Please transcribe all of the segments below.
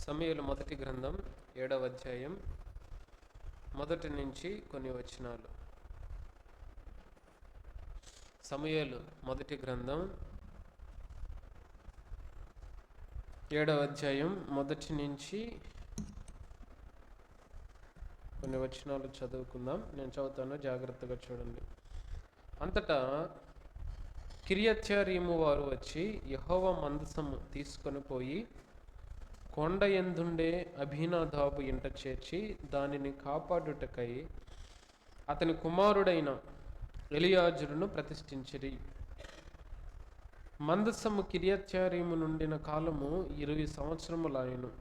సమూయేలు మొదటి గ్రంథం 7వ అధ్యాయం మొదటి నుంచి కొన్ని వచనాలు. సమూయేలు మొదటి గ్రంథం 7వ అధ్యాయం మొదటి నుంచి కొన్ని వచనాలు చదువుకుందాం. నేను చదువుతాను, జాగ్రత్తగా చూడండి. అంతటా కిర్యత్యారీము వారు వచ్చి యెహోవా మందసము తీసుకొని పోయి కొండ యందుండే అబీనాదాబు ఇంట చేర్చి దానిని కాపాడుటకై అతని కుమారుడైన ఎలియాజరును ప్రతిష్ఠించిరి. మందసము కిర్యత్యారీము నుండిన కాలము 20 సంవత్సరములాయెను.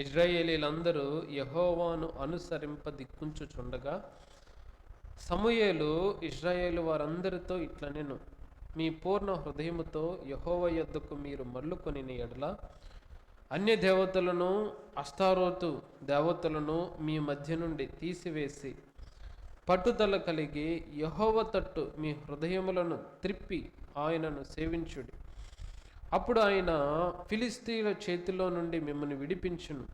ఇశ్రాయేలీలందరూ యెహోవాను అనుసరింప దిక్కుంచుచుండగా సమూయేలు ఇశ్రాయేలు వారందరితో ఇట్లనెను: మీ పూర్ణ హృదయముతో యెహోవా యొద్దకు మీరు మళ్ళుకొనిన ఎడల అన్య దేవతలను అష్తారోతు దేవతలను మీ మధ్య నుండి తీసివేసి పట్టుదల కలిగి యెహోవా తట్టు మీ హృదయములను త్రిప్పి ఆయనను సేవించుడి. అప్పుడు ఆయన ఫిలిష్తీయుల చేతిలో నుండి మిమ్మల్ని విడిపించును.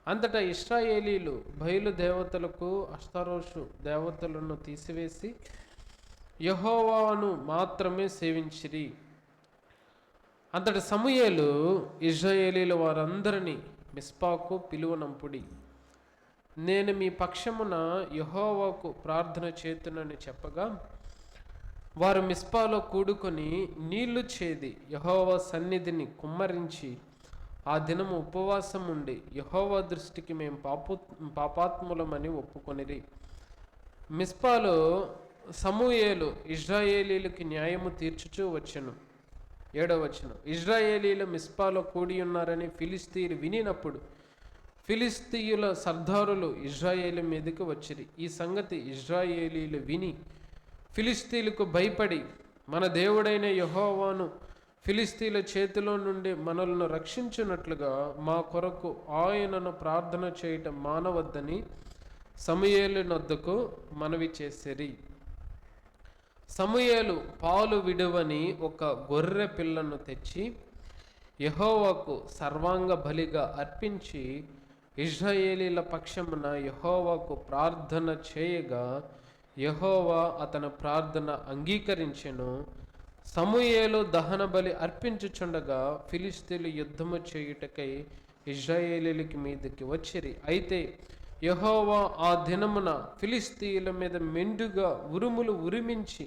అంతటా ఇశ్రాయేలీలు బయలు దేవతలకు అష్తారోతు దేవతలను తీసివేసి యెహోవాను మాత్రమే సేవించిరి. అంతటి సమూయేలు ఇశ్రాయేలీల వారందరినీ మిస్పాకు పిలువనంపుడి. నేను మీ పక్షమున యెహోవాకు ప్రార్థన చేతునని చెప్పగా వారు మిస్పాలో కూడుకొని నీళ్లు చేది యెహోవా సన్నిధిని కుమ్మరించి ఆ దినము ఉపవాసం ఉండి యెహోవా దృష్టికి మేము పాపాత్ములమని ఒప్పుకొనిరి. మిస్పాలో సమూయేలు ఇశ్రాయేలీలకి న్యాయము తీర్చుచూ వచ్చెను. 7వ వచనం. ఇశ్రాయేలీలు మిస్పాలో కూడి ఉన్నారని ఫిలిష్తీయులు వినినప్పుడు ఫిలిష్తీయుల సర్దారులు ఇశ్రాయేలు మీదకి వచ్చిరి. ఈ సంగతి ఇశ్రాయేలీలు విని ఫిలిష్తీయులకు భయపడి మన దేవుడైన యెహోవాను ఫిలిష్తీయుల చేతిలో నుండి మనలను రక్షించున్నట్లుగా మా కొరకు ఆయనను ప్రార్థన చేయటం మానవద్దని సమూయేలు నొద్దకు మనవి చేసిరి. సమూయేలు పాలు విడువని ఒక గొర్రె పిల్లను తెచ్చి యెహోవాకు సర్వాంగ బలిగా అర్పించి ఇశ్రాయేలీల పక్షమున యెహోవాకు ప్రార్థన చేయగా యెహోవా అతని ప్రార్థన అంగీకరించెను. సమూయేలు దహన బలి అర్పించుచుండగా ఫిలిష్తీయులు యుద్ధము చేయుటకై ఇశ్రాయేలీలకి మీదకి వచ్చిరి. అయితే యెహోవా ఆ దినమున ఫిలిష్తీయుల మీద మెండుగా ఉరుములు ఉరిమించి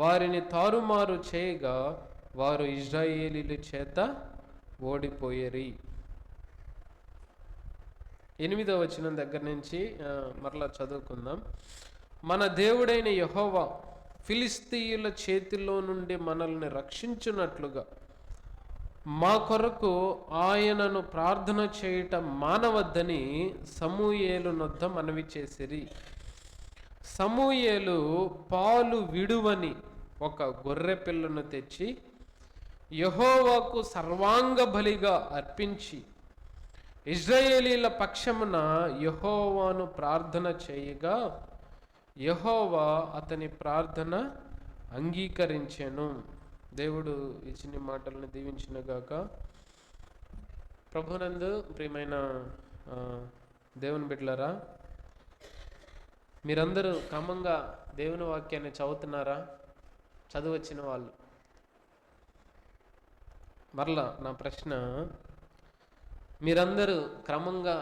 వారిని తారుమారు చేయగా వారు ఇశ్రాయేలీల చేత ఓడిపోయేరి. 8వ వచనం దగ్గర నుంచి మరలా చదువుకుందాం. మన దేవుడైన యెహోవా ఫిలిష్తీయుల చేతిలో నుండి మనల్ని రక్షించున్నట్లుగా మా కొరకు ఆయనను ప్రార్థన చేయటం మానవద్దని సమూయేలు నొద్ద మనవి చేసిరి. సమూయేలు పాలు విడువని ఒక గొర్రె పిల్లను తెచ్చి యెహోవాకు సర్వాంగ బలిగా అర్పించి ఇశ్రాయేలీల పక్షమున యెహోవాను ప్రార్థన చేయగా యెహోవా అతని ప్రార్థన అంగీకరించెను. దేవుడు ఇచ్చిన మాటలను దీవించినగాక. ప్రభునందు ప్రియమైన దేవుని బిడ్డలారా, మీరందరూ క్రమంగా దేవుని వాక్యాన్ని చదువుతున్నారా? చదువచ్చిన వాళ్ళు మరలా నా ప్రశ్న, మీరందరూ క్రమంగా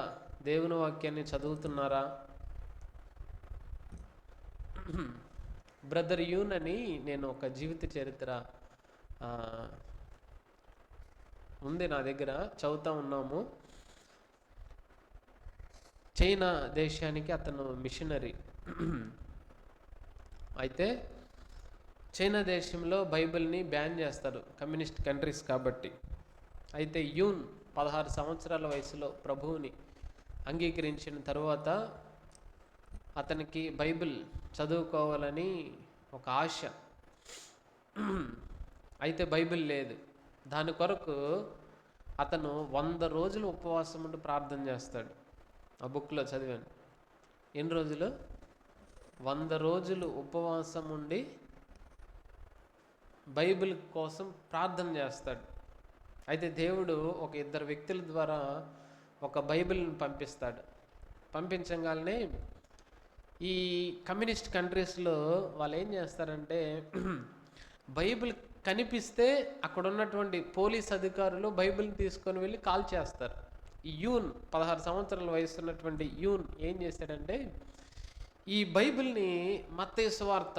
దేవుని వాక్యాన్ని చదువుతున్నారా? బ్రదర్ యూన్ అని నేను ఒక జీవిత చరిత్ర ఉంది నా దగ్గర, చదువుతా ఉన్నాము. చైనా దేశానికి అతను మిషనరీ. అయితే చైనా దేశంలో బైబిల్ని బ్యాన్ చేస్తారు, కమ్యూనిస్ట్ కంట్రీస్ కాబట్టి. అయితే యూన్ 16 సంవత్సరాల వయసులో ప్రభువుని అంగీకరించిన తరువాత అతనికి బైబిల్ చదువుకోవాలని ఒక ఆశ. అయితే బైబిల్ లేదు. దాని కొరకు అతను 100 రోజులు ఉపవాసం ఉండి ప్రార్థన చేస్తాడు. ఆ బుక్లో చదివాను. ఎన్ని రోజులు? 100 రోజులు ఉపవాసం ఉండి బైబిల్ కోసం ప్రార్థన చేస్తాడు. అయితే దేవుడు ఒక ఇద్దరు వ్యక్తుల ద్వారా ఒక బైబిల్ని పంపిస్తాడు. పంపించగానే ఈ కమ్యూనిస్ట్ కంట్రీస్లో వాళ్ళు ఏం చేస్తారంటే బైబిల్ కనిపిస్తే అక్కడ ఉన్నటువంటి పోలీస్ అధికారులు బైబిల్ని తీసుకొని వెళ్ళి కాల్ చేస్తారు. ఈ యూన్ 16 సంవత్సరాల వయసు ఉన్నటువంటి యూన్ ఏం చేశాడంటే ఈ బైబిల్ని మత్తయి సువార్త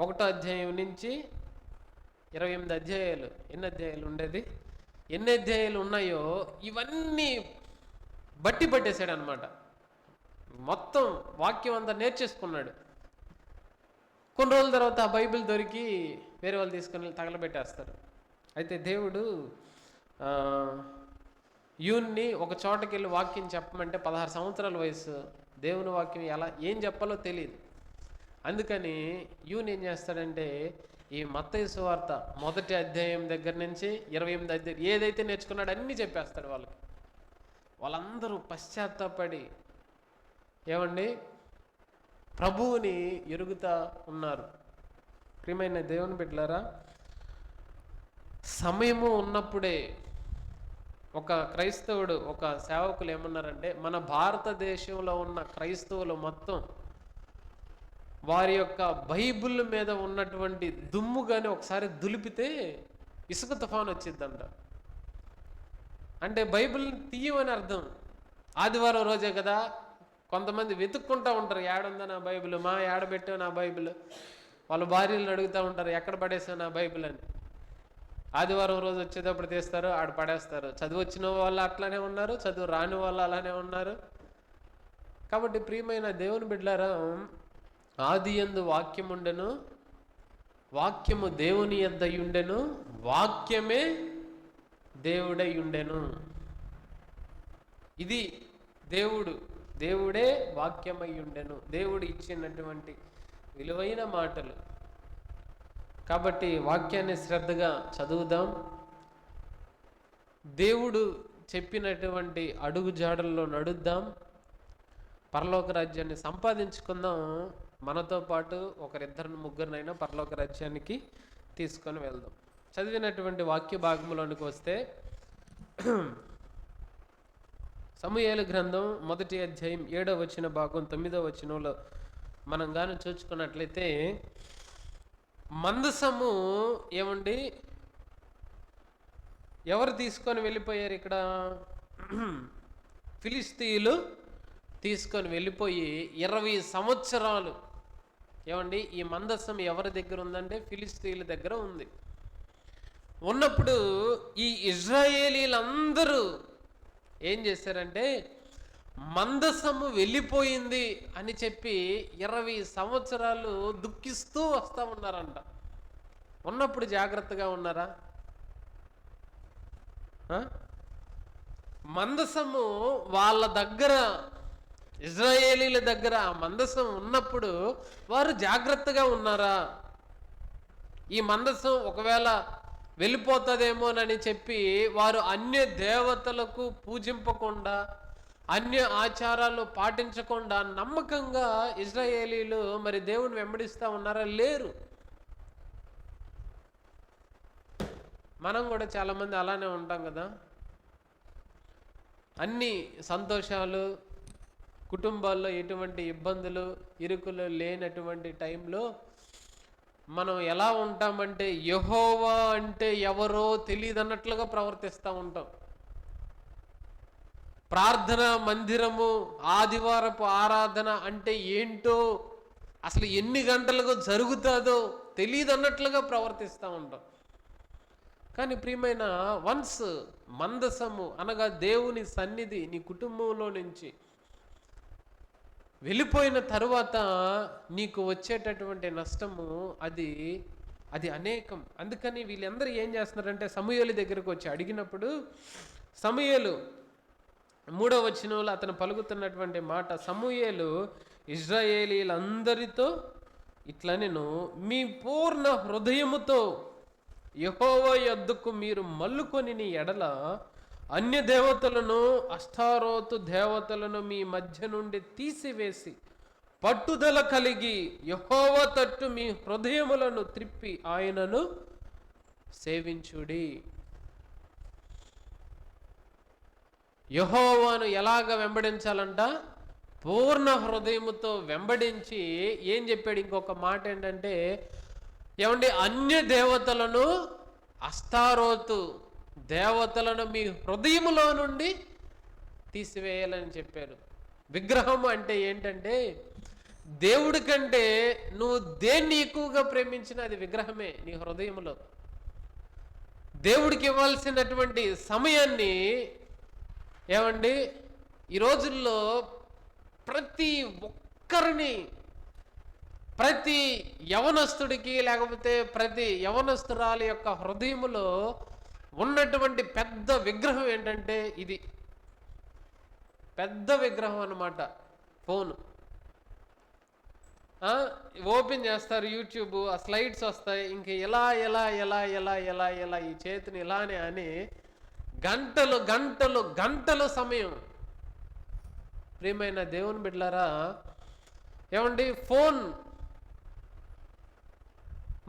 1వ అధ్యాయం నుంచి 28 అధ్యాయాలు, ఎన్ని అధ్యాయాలు ఉండేది, ఎన్ని అధ్యాయాలు ఉన్నాయో ఇవన్నీ బట్టి పట్టేశాడు అనమాట. మొత్తం వాక్యం అంతా నేర్చేసుకున్నాడు. కొన్ని రోజుల తర్వాత ఆ బైబిల్ దొరికి వేరే వాళ్ళు తీసుకొని తగలబెట్టేస్తారు. అయితే దేవుడు యూన్ని ఒక చోటకి వెళ్ళి వాక్యం చెప్పమంటే 16 సంవత్సరాల వయసు, దేవుని వాక్యం ఏం చెప్పాలో తెలియదు. అందుకని యూన్ ఏం చేస్తాడంటే ఈ మత్తయి సువార్త 1వ అధ్యాయం దగ్గర నుంచి 28 అధ్యాయం ఏదైతే నేర్చుకున్నాడో అన్నీ చెప్పేస్తాడు వాళ్ళకి. వాళ్ళందరూ పశ్చాత్తాపడి ఏమండి ప్రభువుని ఎరుగుతా ఉన్నారు. ప్రియమైన దేవుని బిడ్డలారా, సమయము ఉన్నప్పుడే ఒక క్రైస్తవుడు, ఒక సేవకులు ఏమన్నారంటే మన భారతదేశంలో ఉన్న క్రైస్తవులు మొత్తం వారి యొక్క బైబిల్ మీద ఉన్నటువంటి దుమ్ము కానీ ఒకసారి దులిపితే ఇసుక తుఫాను వచ్చిందంట. అంటే బైబిల్ తీయమని అర్థం. ఆదివారం రోజే కదా, కొంతమంది వెతుక్కుంటూ ఉంటారు, ఏడుందా నా బైబిల్, మా ఏడబెట్టావు నా బైబిల్. వాళ్ళ భార్యలను అడుగుతూ ఉంటారు, ఎక్కడ పడేసావు నా బైబిల్ అని. ఆదివారం రోజు వచ్చేటప్పుడు తీస్తారు, ఆడ పడేస్తారు. చదువు వచ్చిన వాళ్ళు అట్లానే ఉన్నారు, చదువు రాని వాళ్ళు అలానే ఉన్నారు. కాబట్టి ప్రియమైన దేవుని బిడ్డలారా, ఆది యందు వాక్యం ఉండెను, వాక్యము దేవుని యొద్ద ఉండెను, వాక్యమే దేవుడై ఉండెను. ఇది దేవుడే వాక్యమై ఉండెను. దేవుడు ఇచ్చినటువంటి విలువైన మాటలు. కాబట్టి వాక్యాన్ని శ్రద్ధగా చదువుదాం. దేవుడు చెప్పినటువంటి అడుగు జాడల్లో నడుద్దాం. పరలోక రాజ్యాన్ని సంపాదించుకుందాం. మనతో పాటు ఒకరిద్దరిని ముగ్గురినైనా పరలోక రాజ్యానికి తీసుకొని వెళ్దాం. చదివినటువంటి వాక్య భాగంలోనికి వస్తే సమూయేలు గ్రంథం 1వ అధ్యాయం 7వ వచన భాగం 9వ వచనంలో మనం కానీ చూసుకున్నట్లయితే మందసము ఏమండి ఎవరు తీసుకొని వెళ్ళిపోయారు? ఇక్కడ ఫిలిస్తీయులు తీసుకొని వెళ్ళిపోయి 20 సంవత్సరాలు ఏమండి ఈ మందసం ఎవరి దగ్గర ఉందంటే ఫిలిస్తీయుల దగ్గర ఉంది. ఉన్నప్పుడు ఈ ఇజ్రాయేలీలందరూ ఏం చేశారంటే మందసము వెళ్ళిపోయింది అని చెప్పి 20 సంవత్సరాలు దుఃఖిస్తూ వస్తూ ఉన్నారంట. ఉన్నప్పుడు జాగ్రత్తగా ఉన్నారా? మందసము వాళ్ళ దగ్గర, ఇజ్రాయేలీల దగ్గర ఆ మందసం ఉన్నప్పుడు వారు జాగ్రత్తగా ఉన్నారా? ఈ మందసం ఒకవేళ వెళ్ళిపోతుందేమోనని చెప్పి వారు అన్య దేవతలకు పూజింపకుండా, అన్య ఆచారాలు పాటించకుండా నమ్మకంగా ఇజ్రాయేలీలు మరి దేవుని వెంబడిస్తూ ఉన్నారా? లేరు. మనం కూడా చాలామంది అలానే ఉంటాం కదా. అన్ని సంతోషాలు, కుటుంబాల్లో ఎటువంటి ఇబ్బందులు ఇరుకులు లేనటువంటి టైంలో మనం ఎలా ఉంటామంటే యెహోవా అంటే ఎవరో తెలియదు అన్నట్లుగా ప్రవర్తిస్తూ ఉంటాం. ప్రార్థన మందిరము, ఆదివారపు ఆరాధన అంటే ఏంటో, అసలు ఎన్ని గంటలకు జరుగుతుందో తెలియదు అన్నట్లుగా ప్రవర్తిస్తూ ఉంటాం. కానీ ప్రియమైన, వన్స్ మందసము అనగా దేవుని సన్నిధి నీ కుటుంబంలో నుంచి వెళ్ళిపోయిన తరువాత నీకు వచ్చేటటువంటి నష్టము అది అనేకం. అందుకని వీళ్ళందరూ ఏం చేస్తున్నారంటే సమూయేలు దగ్గరకు వచ్చి అడిగినప్పుడు, సమూయేలు 3వ వచనంలో అతను పలుకుతున్నటువంటి మాట, సమూయేలు ఇజ్రాయేలీలందరితో ఇట్లా, నేను మీ పూర్ణ హృదయముతో యెహోవా యొద్దకు మీరు మల్లుకొని ఎడల అన్య దేవతలను, అష్టారోతు దేవతలను మీ మధ్య నుండి తీసివేసి పట్టుదల కలిగి యెహోవా తట్టు మీ హృదయములను త్రిప్పి ఆయనను సేవించుడి. యెహోవాను ఎలాగ వెంబడించాలంట? పూర్ణ హృదయముతో వెంబడించి ఏం చెప్పాడు? ఇంకొక మాట ఏంటంటే, ఏమండి, అన్య దేవతలను, అస్తారోతు దేవతలను మీ హృదయములో నుండి తీసివేయాలని చెప్పారు. విగ్రహం అంటే ఏంటంటే, దేవుడి కంటే నువ్వు దేన్ని ఎక్కువగా ప్రేమించినా అది విగ్రహమే నీ హృదయంలో. దేవుడికి ఇవ్వాల్సినటువంటి సమయాన్ని, ఏమండి, ఈ రోజుల్లో ప్రతి ఒక్కరిని, ప్రతి యవనస్తుడికి లేకపోతే ప్రతి యవనస్తురాలి యొక్క హృదయములో ఉన్నటువంటి పెద్ద విగ్రహం ఏంటంటే ఇది. పెద్ద విగ్రహం అన్నమాట ఫోను. ఓపెన్ చేస్తారు యూట్యూబ్, ఆ స్లైడ్స్ వస్తాయి, ఇంక ఇలా ఎలా ఎలా ఎలా ఎలా ఎలా ఈ చేతిని ఇలానే అని గంటలు గంటలు గంటలు సమయం. ప్రియమైన దేవుని బిడ్డలారా, ఏమండి, ఫోన్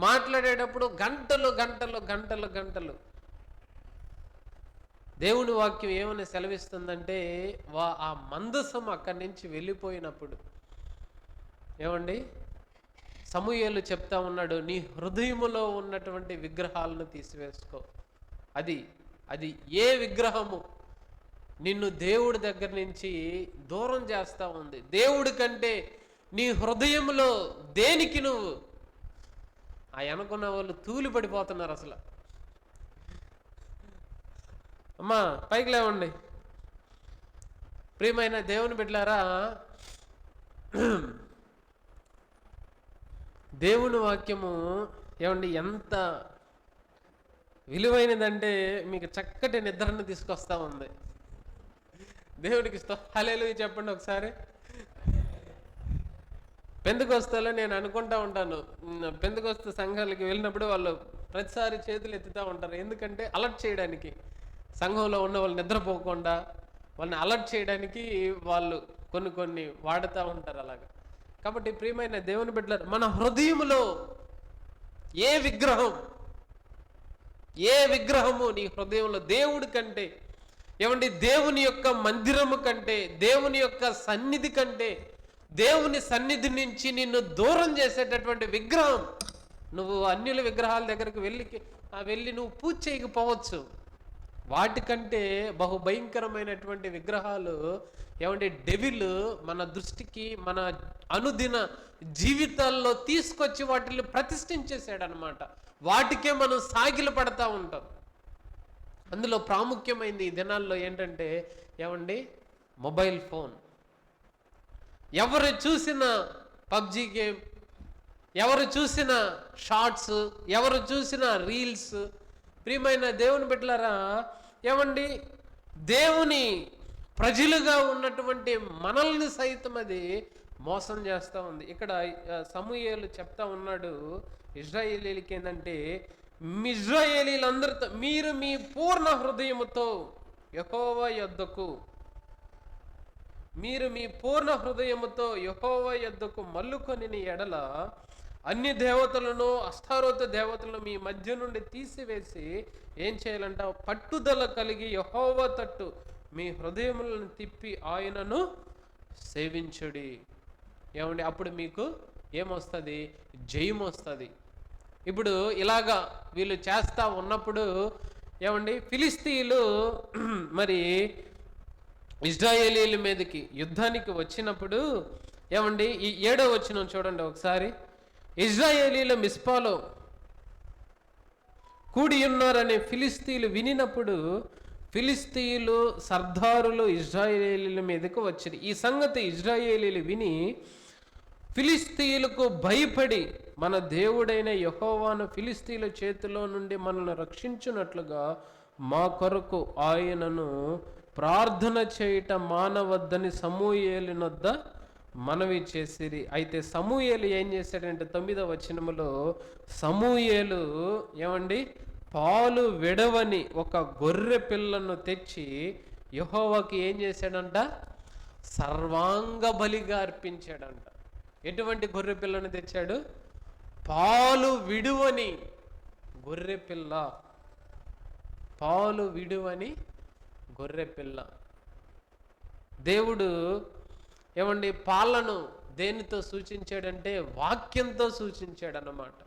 మాట్లాడేటప్పుడు గంటలు గంటలు గంటలు గంటలు. దేవుని వాక్యం ఏమని సెలవిస్తుందంటే, ఆ మందసం అక్కడి నుంచి వెళ్ళిపోయినప్పుడు, ఏమండి, సమూయేలు చెప్తా ఉన్నాడు, నీ హృదయములో ఉన్నటువంటి విగ్రహాలను తీసివేసుకో. అది అది ఏ విగ్రహము నిన్ను దేవుడి దగ్గర నుంచి దూరం చేస్తూ ఉంది? దేవుడి కంటే నీ హృదయంలో దేనికి నువ్వు అనుకున్న వాళ్ళు తూలి పడిపోతున్నారు అసలు. అమ్మా పైకి లేవండి. ప్రియమైన దేవుని బిడ్డలారా, దేవుని వాక్యము ఏమండి ఎంత విలువైనదంటే మీకు చక్కటి నిద్రను తీసుకొస్తా ఉంది. దేవుడికి హల్లెలూయా చెప్పండి ఒకసారి. పెందెకొస్తేలో నేను అనుకుంటా ఉంటాను, పెందెకొస్తు సంఘాలకి వెళ్ళినప్పుడు వాళ్ళు ప్రతిసారి చేతులు ఎత్తుతూ ఉంటారు. ఎందుకంటే అలర్ట్ చేయడానికి, సంఘంలో ఉన్న వాళ్ళు నిద్రపోకుండా వాళ్ళని అలర్ట్ చేయడానికి వాళ్ళు కొన్ని వాడుతూ ఉంటారు అలాగా. కాబట్టి ప్రియమైన దేవుని బిడ్డలారా, మన హృదయములో ఏ విగ్రహము నీ హృదయంలో దేవుడి కంటే, ఏమండి, దేవుని యొక్క మందిరము కంటే, దేవుని యొక్క సన్నిధి కంటే, దేవుని సన్నిధి నుంచి నిన్ను దూరం చేసేటటువంటి విగ్రహం. నువ్వు అన్యుల విగ్రహాల దగ్గరికి వెళ్ళి నువ్వు పూజ చేయకపోవచ్చు. వాటికంటే బహుభయంకరమైనటువంటి విగ్రహాలు, ఏమంటే, డెవిల్ మన దృష్టికి, మన అనుదిన జీవితాల్లో తీసుకొచ్చి వాటిని ప్రతిష్ఠించేసాడు అనమాట. వాటికే మనం సాగిలు పడతా ఉంటాం. అందులో ప్రాముఖ్యమైనది ఈ దినాల్లో ఏంటంటే, ఏమండి, మొబైల్ ఫోన్. ఎవరు చూసిన పబ్జి గేమ్, ఎవరు చూసిన షార్ట్స్, ఎవరు చూసిన రీల్స్. ప్రియమైన దేవుని బిడ్డలారా, ఏమండి, దేవుని ప్రజలుగా ఉన్నటువంటి మనల్ని సైతం అది మోసం చేస్తూ ఉంది. ఇక్కడ సమూయేలు చెప్తా ఉన్నాడు ఇశ్రాయేలీలకి ఏంటంటే, ఇశ్రాయేలీలందరితో మీరు మీ పూర్ణ హృదయముతో యెహోవా యొద్దకు, మీరు మీ పూర్ణ హృదయముతో యెహోవా యొద్దకు మల్లుకొని ఎడల అన్ని దేవతలను, అష్టారోత దేవతలను మీ మధ్య నుండి తీసివేసి ఏం చేయాలంట? పట్టుదల కలిగి యెహోవా తట్టు మీ హృదయములను తిప్పి ఆయనను సేవించుడి. ఏమండి, అప్పుడు మీకు ఏమొస్తుంది? జయం వస్తుంది. ఇప్పుడు ఇలాగా వీళ్ళు చేస్తా ఉన్నప్పుడు, ఏమండి, ఫిలిస్తీయులు మరి ఇశ్రాయేలీల మీదకి యుద్ధానికి వచ్చినప్పుడు, ఏమండి, ఈ 7వ వచనం చూడండి ఒకసారి. ఇశ్రాయేలీల మిస్పాలో కూడి ఉన్నారని ఫిలిస్తీయులు వినినప్పుడు ఫిలిస్తీయులు సర్దారులు ఇశ్రాయేలీల మీదకు వచ్చారు. ఈ సంగతి ఇశ్రాయేలీలు విని ఫిలిస్తీయులకు భయపడి, మన దేవుడైన యెహోవాను ఫిలిస్తీయుల చేతిలో నుండి మనల్ని రక్షించున్నట్లుగా మా కొరకు ఆయనను ప్రార్థన చేయట మానవద్దని సమూయేలునొద్ద మనవి చేసిరి. అయితే సమూయేలు ఏం చేశాడంటే 9వ వచనములో సమూయేలు, ఏమండి, పాలు విడవని ఒక గొర్రె పిల్లను తెచ్చి యెహోవాకి ఏం చేశాడంట? సర్వాంగ బలిగా అర్పించాడంట. ఎటువంటి గొర్రె పిల్లను తెచ్చాడు? పాలు విడువని గొర్రె పిల్ల. పాలు విడువని గొర్రె పిల్ల. దేవుడు ఏమండి పాలను దేనితో సూచించాడంటే వాక్యంతో సూచించాడు అన్నమాట.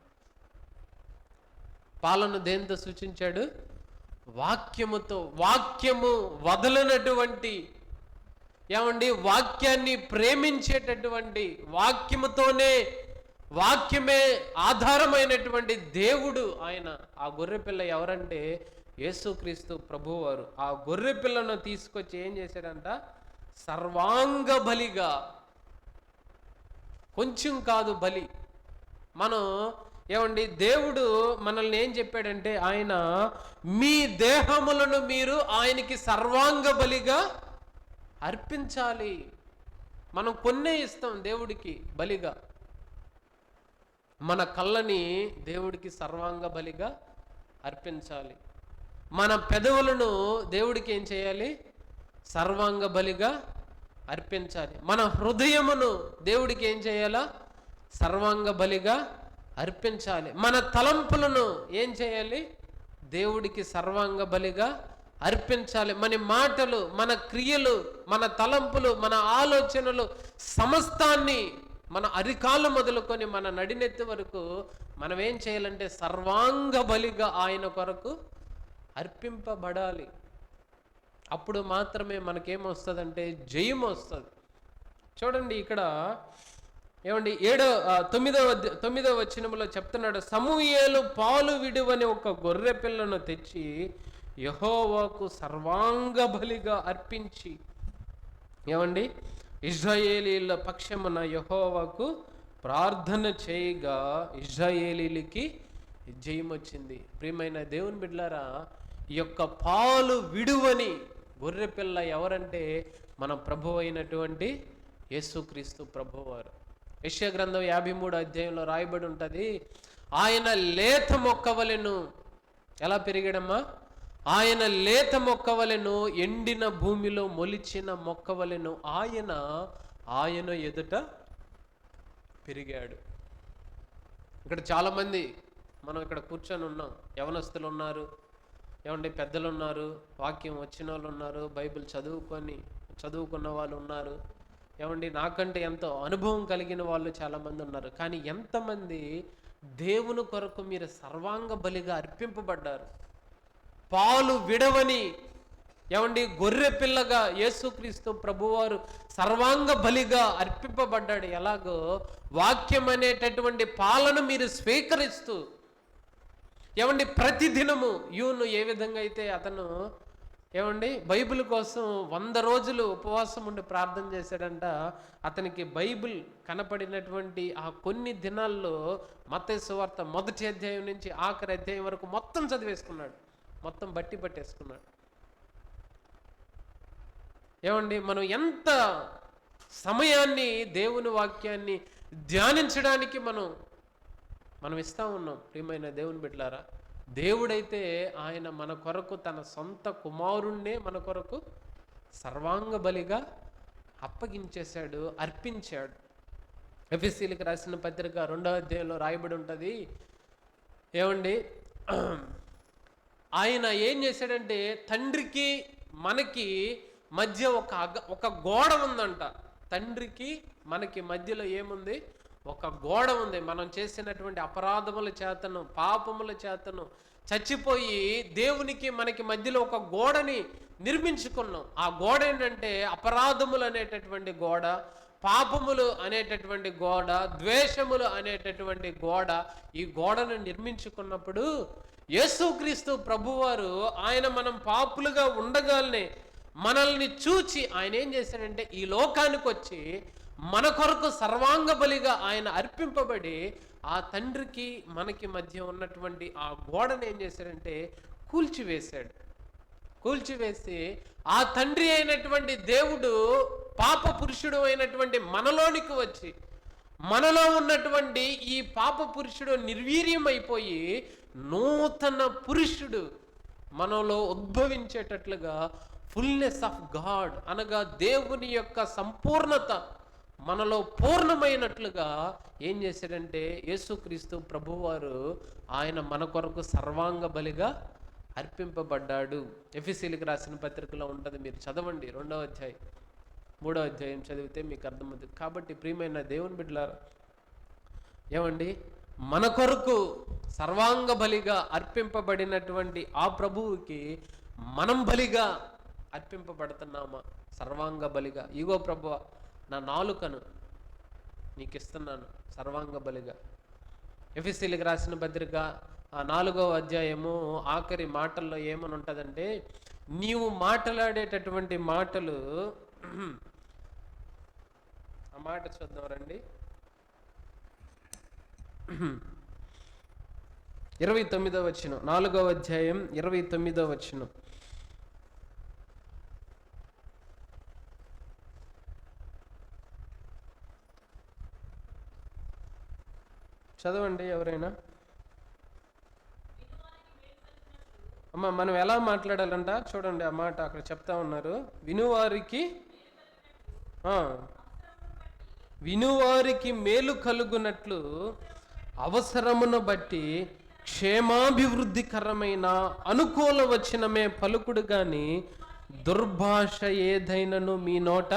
పాలను దేనితో సూచించాడు? వాక్యముతో. వాక్యము వదలనటువంటి ఏమండి వాక్యాన్ని ప్రేమించేటటువంటి, వాక్యముతోనే, వాక్యమే ఆధారమైనటువంటి దేవుడు ఆయన. ఆ గొర్రెపిల్ల ఎవరంటే యేసుక్రీస్తు ప్రభువారు. ఆ గొర్రెపిల్లను తీసుకొచ్చి ఏం చేశాడంట? సర్వాంగ బలిగా, కొంచెం కాదు బలి. మనం ఏమండి దేవుడు మనల్ని ఏం చెప్పాడంటే, ఆయన మీ దేహములను మీరు ఆయనకి సర్వాంగ బలిగా అర్పించాలి. మనం కొన్నే ఇస్తాం దేవుడికి బలిగా. మన కళ్ళని దేవుడికి సర్వాంగ బలిగా అర్పించాలి. మన పెదవులను దేవుడికి ఏం చేయాలి? సర్వాంగ బలిగా అర్పించాలి. మన హృదయమును దేవుడికి ఏం చేయాలా? సర్వాంగ బలిగా అర్పించాలి. మన తలంపులను ఏం చేయాలి? దేవుడికి సర్వాంగ బలిగా అర్పించాలి. మన మాటలు, మన క్రియలు, మన తలంపులు, మన ఆలోచనలు సమస్తాన్ని, మన అరికాలు మొదలుకొని మన నడినెత్తి వరకు మనం ఏం చేయాలంటే సర్వాంగ బలిగా ఆయన కొరకు అర్పింపబడాలి. అప్పుడు మాత్రమే మనకేమొస్తుందంటే జయం వస్తుంది. చూడండి ఇక్కడ ఏమండి 9వ వచనంలో చెప్తున్నాడు, సమూయేలు పాలు విడువని ఒక గొర్రె పిల్లను తెచ్చి యెహోవాకు సర్వాంగ బలిగా అర్పించి, ఏమండి ఇశ్రాయేలీల పక్షమున యెహోవాకు ప్రార్థన చేయగా ఇశ్రాయేలీలకి జయం వచ్చింది. ప్రియమైన దేవుని బిడ్డలారా, ఈ యొక్క పాలు విడువని గొర్రెపిల్ల ఎవరంటే మన ప్రభు అయినటువంటి యేసుక్రీస్తు ప్రభువారు. యెషయా గ్రంథం 53వ అధ్యాయంలో రాయబడి ఉంటుంది, ఆయన లేత మొక్కవలెను. ఎలా పెరిగాడమ్మా? ఆయన లేత మొక్కవలెను, ఎండిన భూమిలో మొలిచిన మొక్కవలెను ఆయన ఎదుట పెరిగాడు. ఇక్కడ చాలామంది మనం ఇక్కడ కూర్చొని ఉన్నాం. యవనస్తులు ఉన్నారు, ఏమండి పెద్దలు ఉన్నారు, వాక్యం వచ్చిన వాళ్ళు ఉన్నారు, బైబిల్ చదువుకున్న వాళ్ళు ఉన్నారు, ఏమండి నాకంటే ఎంతో అనుభవం కలిగిన వాళ్ళు చాలామంది ఉన్నారు. కానీ ఎంతమంది దేవుని కొరకు మీరు సర్వాంగ బలిగా అర్పింపబడ్డారు? పాలు విడవని ఏమండి గొర్రె పిల్లగా యేసుక్రీస్తు ప్రభువారు సర్వాంగ బలిగా అర్పింపబడ్డాడు. ఎలాగో వాక్యం అనేటటువంటి పాలను మీరు స్వీకరిస్తూ, ఏమండి ప్రతిదినము యూను ఏ విధంగా అయితే అతను ఏమండి బైబిల్ కోసం 100 రోజులు ఉపవాసం ఉండి ప్రార్థన చేశాడంట. అతనికి బైబిల్ కనపడినటువంటి ఆ కొన్ని దినాల్లో మత్తయి సువార్త 1వ అధ్యాయం నుంచి ఆఖరి అధ్యాయం వరకు మొత్తం చదివేసుకున్నాడు, మొత్తం బట్టి పట్టేసుకున్నాడు. ఏమండి మనం ఎంత సమయాన్ని దేవుని వాక్యాన్ని ధ్యానించడానికి మనం ఇస్తా ఉన్నాం. ప్రియమైన దేవుని బిడ్డలారా, దేవుడైతే ఆయన మన కొరకు తన సొంత కుమారుణ్ణే మన కొరకు సర్వాంగ బలిగా అప్పగించేశాడు, అర్పించాడు. ఎఫెసీయులకు రాసిన పత్రిక 2వ అధ్యాయంలో రాయబడి ఉంటుంది, ఏమండి ఆయన ఏం చేశాడంటే తండ్రికి మనకి మధ్య ఒక గోడ ఉందంట. తండ్రికి మనకి మధ్యలో ఏముంది? ఒక గోడ ఉంది. మనం చేసినటువంటి అపరాధముల చేతను, పాపముల చేతను చచ్చిపోయి దేవునికి మనకి మధ్యలో ఒక గోడని నిర్మించుకున్నాం. ఆ గోడ ఏంటంటే అపరాధములు అనేటటువంటి గోడ, పాపములు అనేటటువంటి గోడ, ద్వేషములు అనేటటువంటి గోడ. ఈ గోడను నిర్మించుకున్నప్పుడు యేసుక్రీస్తు ప్రభువారు ఆయన మనం పాపులుగా ఉండగానే మనల్ని చూచి ఆయన ఏం చేశాడంటే ఈ లోకానికి వచ్చి మన కొరకు సర్వాంగ బలిగా ఆయన అర్పింపబడి ఆ తండ్రికి మనకి మధ్య ఉన్నటువంటి ఆ గోడను ఏం చేశాడంటే కూల్చివేసి ఆ తండ్రి అయినటువంటి దేవుడు పాప పురుషుడు అయినటువంటి మనలోనికి వచ్చి మనలో ఉన్నటువంటి ఈ పాప పురుషుడు నిర్వీర్యం అయిపోయి నూతన పురుషుడు మనలో ఉద్భవించేటట్లుగా ఫుల్నెస్ ఆఫ్ గాడ్ అనగా దేవుని యొక్క సంపూర్ణత మనలో పూర్ణమైనట్లుగా ఏం చేశాడంటే యేసుక్రీస్తు ప్రభువారు ఆయన మన కొరకు సర్వాంగ బలిగా అర్పింపబడ్డాడు. ఎఫెసీయులకు రాసిన పత్రికలో ఉంటుంది, మీరు చదవండి 2వ అధ్యాయం. 3వ అధ్యాయం చదివితే మీకు అర్థమవుతుంది. కాబట్టి ప్రియమైన దేవుని బిడ్డలారా, ఏమండి, మన కొరకు సర్వాంగ బలిగా అర్పింపబడినటువంటి ఆ ప్రభువుకి మనం బలిగా అర్పింపబడుతున్నామా? సర్వాంగ బలిగా. ఇగో ప్రభువా, నా నాలుకను నీకు ఇస్తున్నాను సర్వాంగ బలిగా. ఎఫెసీయులకు రాసిన పత్రిక 4వ అధ్యాయము ఆఖరి మాటల్లో ఏమని ఉంటుందంటే, నీవు మాట్లాడేటటువంటి మాటలు, ఆ మాట చూద్దాం రండి. 29వ వచనం, 4వ అధ్యాయం 29వ వచనం. చదవండి ఎవరైనా. అమ్మ, మనం ఎలా మాట్లాడాలంట చూడండి, ఆ మాట అక్కడ చెప్తా ఉన్నారు. వినువారికి మేలు కలుగునట్లు అవసరమును బట్టి క్షేమాభివృద్ధికరమైన అనుకూల వచనమే పలుకుడు గాని దుర్భాష ఏదైనను మీ నోట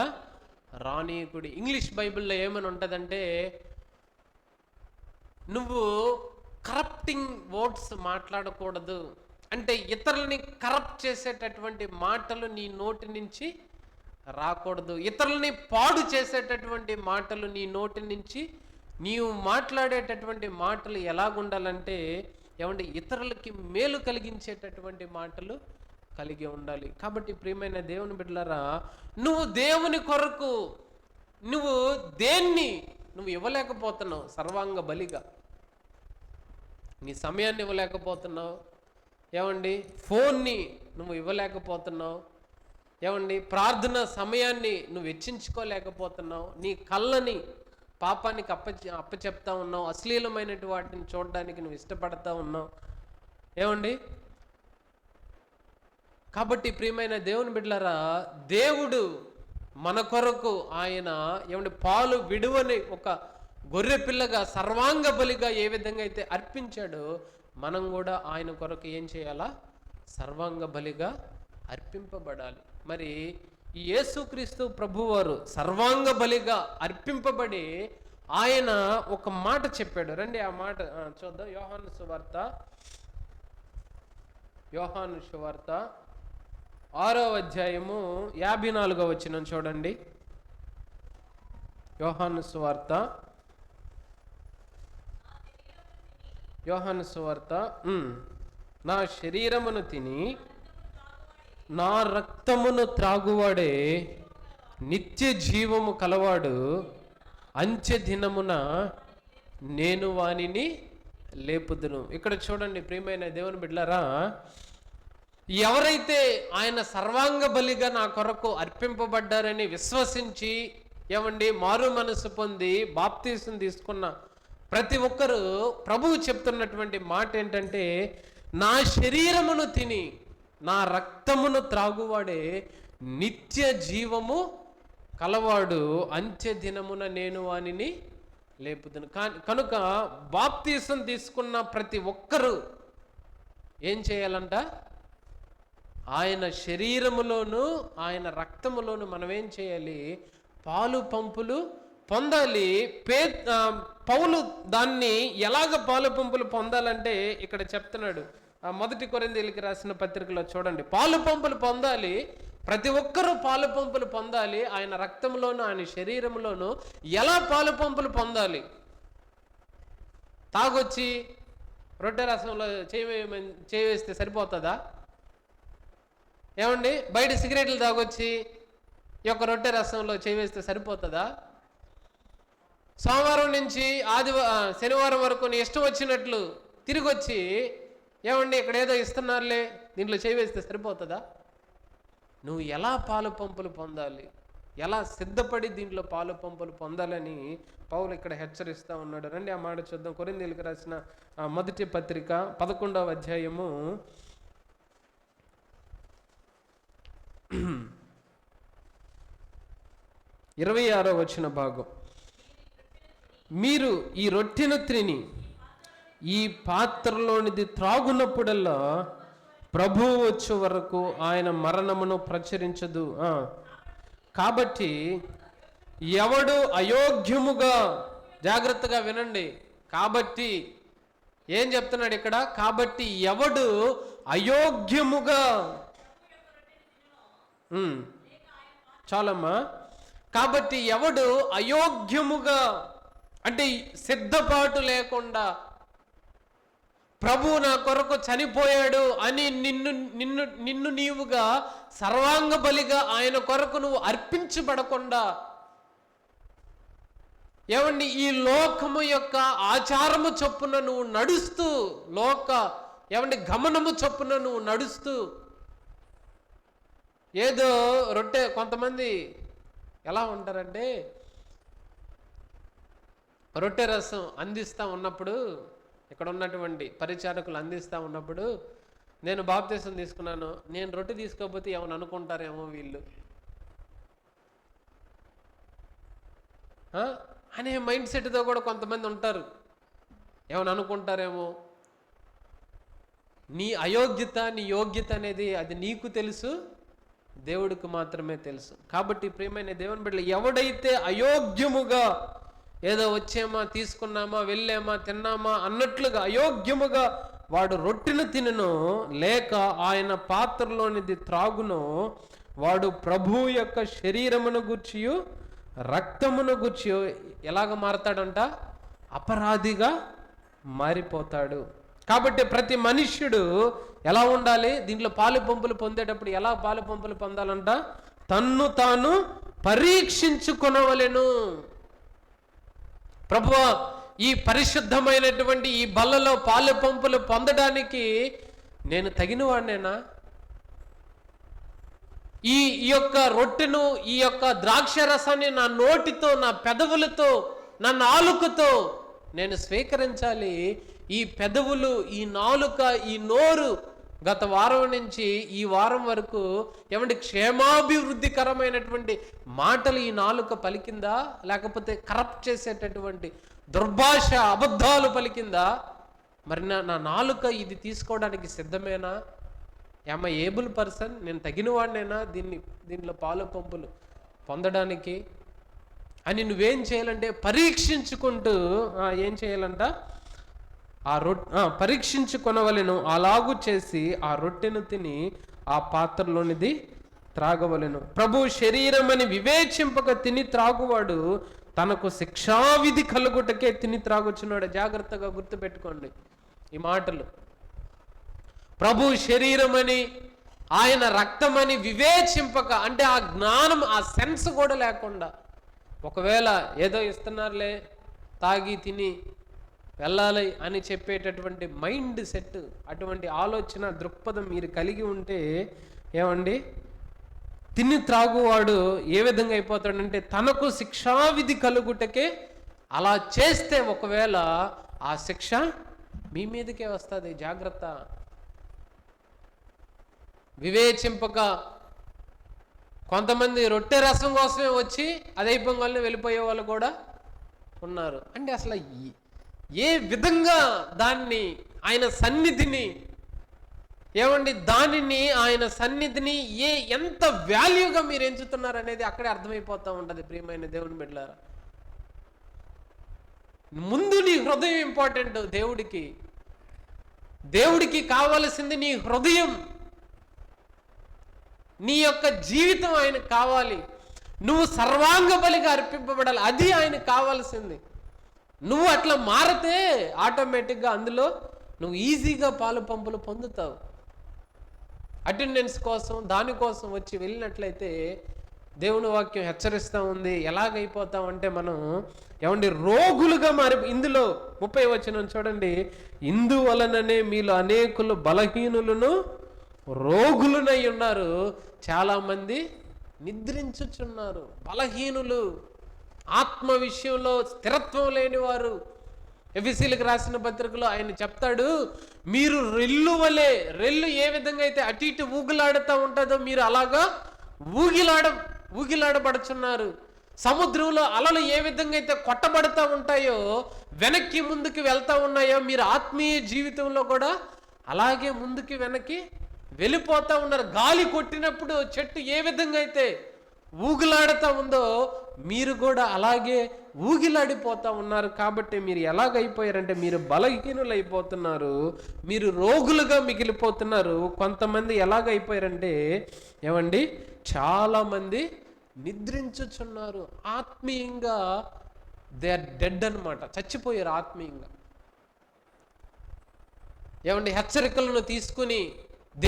రానీయకుడి. ఇంగ్లీష్ బైబిల్లో ఏమని ఉంటుందంటే, నువ్వు కరప్టింగ్ వర్డ్స్ మాట్లాడకూడదు అంటే, ఇతరులని కరప్ట్ చేసేటటువంటి మాటలు నీ నోటి నుంచి రాకూడదు. ఇతరులని పాడు చేసేటటువంటి మాటలు నీ నోటి నుంచి, నీవు మాట్లాడేటటువంటి మాటలు ఎలాగుండాలంటే, ఏమంటే ఇతరులకి మేలు కలిగించేటటువంటి మాటలు కలిగి ఉండాలి. కాబట్టి ప్రియమైన దేవుని బిడ్డలారా, నువ్వు దేవుని కొరకు నువ్వు దేన్ని నువ్వు ఇవ్వలేకపోతున్నావు సర్వాంగ బలిగా? నీ సమయాన్ని ఇవ్వలేకపోతున్నావు, ఏమండి ఫోన్ని నువ్వు ఇవ్వలేకపోతున్నావు, ఏమండి ప్రార్థన సమయాన్ని నువ్వు వెచ్చించుకోలేకపోతున్నావు, నీ కళ్ళని పాపానికి అప్పచెప్తా ఉన్నావు, అశ్లీలమైనటువంటి వాటిని చూడడానికి నువ్వు ఇష్టపడతా ఉన్నావు, ఏమండి. కాబట్టి ప్రియమైన దేవుని బిడ్డలారా, దేవుడు మన కొరకు ఆయన ఏమంటే పాలు విడువని ఒక గొర్రె పిల్లగా సర్వాంగ బలిగా ఏ విధంగా అయితే అర్పించాడో, మనం కూడా ఆయన కొరకు ఏం చేయాలా? సర్వాంగ బలిగా అర్పింపబడాలి. మరి ఈ యేసుక్రీస్తు ప్రభువారు సర్వాంగ బలిగా అర్పింపబడి ఆయన ఒక మాట చెప్పాడు. రండి ఆ మాట చూద్దాం. యోహాను సువార్త 6వ అధ్యాయము 54వ వచనం చూడండి. యోహాను సువార్త నా శరీరమును తిని నా రక్తమును త్రాగువాడే నిత్య జీవము కలవాడు, అంచె దినమున నేను వానిని లేపుదును. ఇక్కడ చూడండి ప్రియమైన దేవుని బిడ్డలారా, ఎవరైతే ఆయన సర్వాంగ బలిగా నా కొరకు అర్పింపబడ్డారని విశ్వసించి, ఏమండి మారు మనసు పొంది బాప్తీసం తీసుకున్న ప్రతి ఒక్కరూ ప్రభువు చెప్తున్నటువంటి మాట ఏంటంటే, నా శరీరమును తిని నా రక్తమును త్రాగువాడే నిత్య జీవము కలవాడు, అంచె దినమున నేను వానిని లేపుదును. కనుక బాప్తీసం తీసుకున్న ప్రతి ఒక్కరూ ఏం చేయాలంట? ఆయన శరీరములోను ఆయన రక్తములోను మనం ఏం చేయాలి? పాలు పంపులు పొందాలి. పౌలు దాన్ని ఎలాగ పాలు పంపులు పొందాలంటే ఇక్కడ చెప్తున్నాడు. 1 కొరింథీయులకు రాసిన పత్రికలో చూడండి, పాలు పంపులు పొందాలి. ప్రతి ఒక్కరూ పాలు పంపులు పొందాలి. ఆయన రక్తంలోను ఆయన శరీరంలోను ఎలా పాలు పంపులు పొందాలి? తాగొచ్చి రొట్టె రసంలో చేవేస్తే సరిపోతుందా? ఏమండి బయట సిగరెట్లు తాగొచ్చి ఈ యొక్క రొట్టె రసంలో చేవేస్తే సరిపోతుందా? సోమవారం నుంచి శనివారం వరకు నీ ఇష్టం వచ్చినట్లు తిరిగి వచ్చి, ఏమండి ఇక్కడ ఏదో ఇస్తున్నారులే దీంట్లో చేవేస్తే సరిపోతుందా? నువ్వు ఎలా పాలు పంపులు పొందాలి, ఎలా సిద్ధపడి దీంట్లో పాలు పంపులు పొందాలని పౌలు ఇక్కడ హెచ్చరిస్తూ ఉన్నాడు. రండి ఆ మాట చూద్దాం. కొరింథీయులకు రాసిన 1వ పత్రిక 11వ అధ్యాయము 26వ వచన భాగం. మీరు ఈ రొట్టెను తిని ఈ పాత్రలోనిది త్రాగునప్పుడల్లా ప్రభువు వచ్చే వరకు ఆయన మరణమును ప్రచురించదు. కాబట్టి ఎవడు అయోగ్యముగా, జాగ్రత్తగా వినండి, కాబట్టి ఏం చెప్తున్నాడు ఇక్కడ? కాబట్టి ఎవడు అయోగ్యముగా, చాలమ్మా. కాబట్టి ఎవడు అయోగ్యముగా అంటే సిద్ధపాటు లేకుండా ప్రభు నా కొరకు చనిపోయాడు అని నిన్ను నీవుగా సర్వాంగ బలిగా ఆయన కొరకు నువ్వు అర్పించబడకుండా, ఏమండి, ఈ లోకము యొక్క ఆచారము చొప్పున నువ్వు నడుస్తూ, ఏమండి గమనము చొప్పున నువ్వు నడుస్తూ, ఏదో రొట్టె, కొంతమంది ఎలా ఉంటారంటే రొట్టె రసం అందిస్తూ ఉన్నప్పుడు, ఇక్కడ ఉన్నటువంటి పరిచారకులు అందిస్తూ ఉన్నప్పుడు, నేను బాప్తీసం తీసుకున్నాను, నేను రొట్టె తీసుకోకపోతే ఏమని అనుకుంటారేమో వీళ్ళు అనే మైండ్ సెట్తో కూడా కొంతమంది ఉంటారు. ఏమని అనుకుంటారేమో. నీ అయోగ్యత నీ యోగ్యత అనేది అది నీకు తెలుసు, దేవుడికి మాత్రమే తెలుసు. కాబట్టి ప్రియమైన దేవుని బిడ్డలు, ఎవడైతే అయోగ్యముగా ఏదో వచ్చామా, తీసుకున్నామా, వెళ్ళామా, తిన్నామా అన్నట్లుగా అయోగ్యముగా వాడు రొట్టెను తినను, లేక ఆయన పాత్రలోనిది త్రాగును, వాడు ప్రభు యొక్క శరీరమును గూర్చియు రక్తమును గూర్చియు ఎలాగ మారతాడంట? అపరాధిగా మారిపోతాడు. కాబట్టి ప్రతి మనుష్యుడు ఎలా ఉండాలి? దీంట్లో పాలు పంపులు పొందేటప్పుడు ఎలా పాలు పంపులు పొందాలంట? తన్ను తాను పరీక్షించుకొనవలెను. ప్రభువా, ఈ పరిశుద్ధమైనటువంటి ఈ బల్లలో పాలు పంపులు పొందడానికి నేను తగిన వాడినేనా? ఈ యొక్క రొట్టెను, ఈ యొక్క ద్రాక్ష రసాన్ని నా నోటితో, నా పెదవులతో, నా నాలుకతో నేను స్వీకరించాలి. ఈ పెదవులు, ఈ నాలుక, ఈ నోరు గత వారం నుంచి ఈ వారం వరకు ఏమంటే క్షేమాభివృద్ధికరమైనటువంటి మాటలు ఈ నాలుక పలికిందా? లేకపోతే కరప్ట్ చేసేటటువంటి దుర్భాష, అబద్ధాలు పలికిందా? మరి నా నాలుక ఇది తీసుకోవడానికి సిద్ధమేనా? యామ ఏబుల్ పర్సన్, నేను తగిన వాడినైనా దీంట్లో పాలు పంపులు పొందడానికి అని నువ్వేం చేయాలంటే పరీక్షించుకుంటూ ఏం చేయాలంట? పరీక్షించుకొనవలెను. అలాగూ చేసి ఆ రొట్టెను తిని ఆ పాత్రలోనిది త్రాగవలెను. ప్రభు శరీరమని వివేచింపక తిని త్రాగువాడు తనకు శిక్షావిధి కలుగుటకే తిని త్రాగుచున్నాడు. జాగ్రత్తగా గుర్తుపెట్టుకోండి ఈ మాటలు. ప్రభు శరీరమని, ఆయన రక్తమని వివేచింపక, అంటే ఆ జ్ఞానం, ఆ సెన్స్ కూడా లేకుండా, ఒకవేళ ఏదో ఇస్తున్నారులే తాగి తిని వెళ్ళాలి అని చెప్పేటటువంటి మైండ్ సెట్, అటువంటి ఆలోచన దృక్పథం మీరు కలిగి ఉంటే ఏమండి, తిని త్రాగువాడు ఏ విధంగా అయిపోతాడంటే తనకు శిక్షావిధి కలుగుటకే. అలా చేస్తే ఒకవేళ ఆ శిక్ష మీ మీదకే వస్తుంది. జాగ్రత్త. వివేచింపక కొంతమంది రొట్టె రసం కోసమే వచ్చి అదైపోగానే వెళ్ళిపోయే వాళ్ళు కూడా ఉన్నారు. అంటే అసలు ఏ విధంగా దాన్ని, ఆయన సన్నిధిని, ఏమండి దానిని, ఆయన సన్నిధిని ఎంత వాల్యూగా మీరు ఎంచుతున్నారు అనేది అక్కడే అర్థమైపోతూ ఉంటుంది. ప్రియమైన దేవుని బిడ్డలారా, ముందు నీ హృదయం ఇంపార్టెంట్. దేవుడికి కావలసింది నీ హృదయం, నీ యొక్క జీవితం ఆయనకు కావాలి. నువ్వు సర్వాంగ బలిగా అర్పింపబడాలి, అది ఆయనకు కావాల్సింది. నువ్వు అట్లా మారితే ఆటోమేటిక్గా అందులో నువ్వు ఈజీగా పాలు పంపులు పొందుతావు. అటెండెన్స్ కోసం, దానికోసం వచ్చి వెళ్ళినట్లయితే దేవుని వాక్యం హెచ్చరిస్తూ ఉంది. ఎలాగైపోతామంటే మనం ఏమండి రోగులుగా మారి. ఇందులో 30 వచనం చూడండి. ఇందువలననే మీలో అనేకులు బలహీనులను రోగులునై ఉన్నారు, చాలామంది నిద్రించుచున్నారు. బలహీనులు, ఆత్మ విషయంలో స్థిరత్వం లేనివారు. ఎఫెసీయులకు రాసిన పత్రికలో ఆయన చెప్తాడు, మీరు రెల్లు ఏ విధంగా అయితే అటు ఇటు ఊగిలాడుతూ ఉంటుందో మీరు అలాగా ఊగిలాడబడుచున్నారు. సముద్రంలో అలలు ఏ విధంగా అయితే కొట్టబడుతూ ఉంటాయో, వెనక్కి ముందుకు వెళ్తూ ఉన్నాయో, మీరు ఆత్మీయ జీవితంలో కూడా అలాగే ముందుకి వెనక్కి వెళ్ళిపోతూ ఉన్నారు. గాలి కొట్టినప్పుడు చెట్టు ఏ విధంగా అయితే ఊగిలాడుతూ ఉందో మీరు కూడా అలాగే ఊగిలాడిపోతూ ఉన్నారు. కాబట్టి మీరు ఎలాగైపోయారంటే మీరు బలహీనులైపోతున్నారు, మీరు రోగులుగా మిగిలిపోతున్నారు. కొంతమంది ఎలాగైపోయారంటే ఏమండి, చాలామంది నిద్రించుచున్నారు. ఆత్మీయంగా దే ఆర్ డెడ్ అనమాట, చచ్చిపోయారు ఆత్మీయంగా. ఏమండి, హెచ్చరికలను తీసుకుని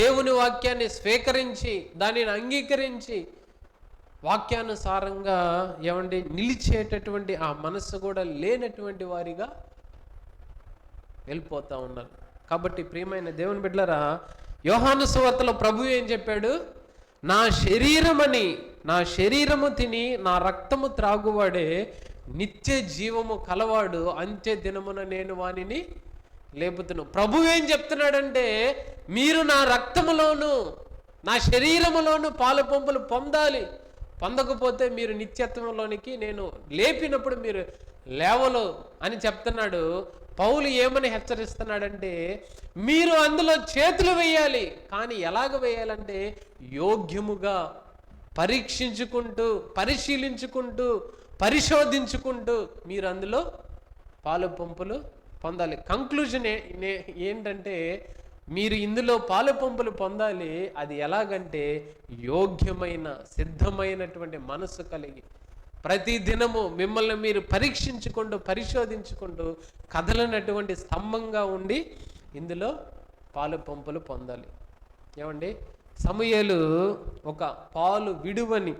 దేవుని వాక్యాన్ని స్వీకరించి దానిని అంగీకరించి వాక్యానుసారంగా ఏమండి నిలిచేటటువంటి ఆ మనస్సు కూడా లేనటువంటి వారిగా వెళ్ళిపోతూ ఉన్నారు. కాబట్టి ప్రియమైన దేవుని బిడ్డలారా, యోహాను సువార్తలో ప్రభు ఏం చెప్పాడు? నా శరీరము తిని నా రక్తము త్రాగువాడే నిత్య జీవము కలవాడు, అంత్య దినమున నేను వానిని లేపుతున్నాను. ప్రభు ఏం చెప్తున్నాడంటే, మీరు నా రక్తములోను నా శరీరములోను పాలు పంపులు పొందాలి. పొందకపోతే మీరు నిత్యత్వంలోనికి నేను లేపినప్పుడు మీరు లేవలు అని చెప్తున్నాడు. పౌలు ఏమని హెచ్చరిస్తున్నాడంటే, మీరు అందులో చేతులు వేయాలి. కానీ ఎలాగ వేయాలంటే యోగ్యముగా పరీక్షించుకుంటూ, పరిశీలించుకుంటూ, పరిశోధించుకుంటూ మీరు అందులో పాలు పంపులు పొందాలి. కంక్లూజన్ ఏంటంటే, మీరు ఇందులో పాలు పంపులు పొందాలి. అది ఎలాగంటే యోగ్యమైన సిద్ధమైనటువంటి మనసు కలిగి ప్రతి దినము మిమ్మల్ని మీరు పరీక్షించుకుంటూ పరిశోధించుకుంటూ కదలనటువంటి స్తంభంగా ఉండి ఇందులో పాలు పంపులు పొందాలి. ఏమండి, సమూయేలు ఒక పాలు విడువని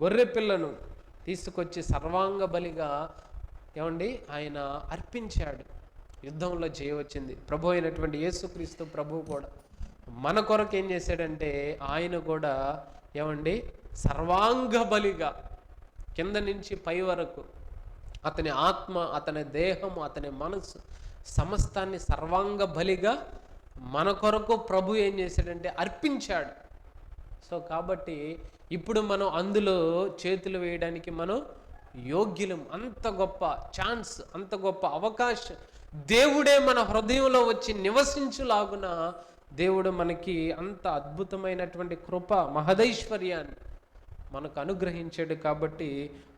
గొర్రె పిల్లను తీసుకొచ్చి సర్వాంగ బలిగా ఏమండి ఆయన అర్పించాడు. యుద్ధంలో జయ వచ్చింది. ప్రభు అయినటువంటి యేసుక్రీస్తు ప్రభువు కూడా మన కొరకు ఏం చేశాడంటే, ఆయన కూడా ఏమండి సర్వాంగ బలిగా కింద నుంచి పై వరకు అతని ఆత్మ, అతని దేహము, అతని మనసు సమస్తాన్ని సర్వాంగ బలిగా మన కొరకు ప్రభు ఏం చేశాడంటే అర్పించాడు. సో కాబట్టి ఇప్పుడు మనం అందులో చేతులు వేయడానికి మనం యోగ్యులం. అంత గొప్ప ఛాన్స్, అంత గొప్ప అవకాశం దేవుడే మన హృదయంలో వచ్చి నివసించులాగున దేవుడు మనకి అంత అద్భుతమైనటువంటి కృప, మహదైశ్వర్యాన్ని మనకు అనుగ్రహించాడు. కాబట్టి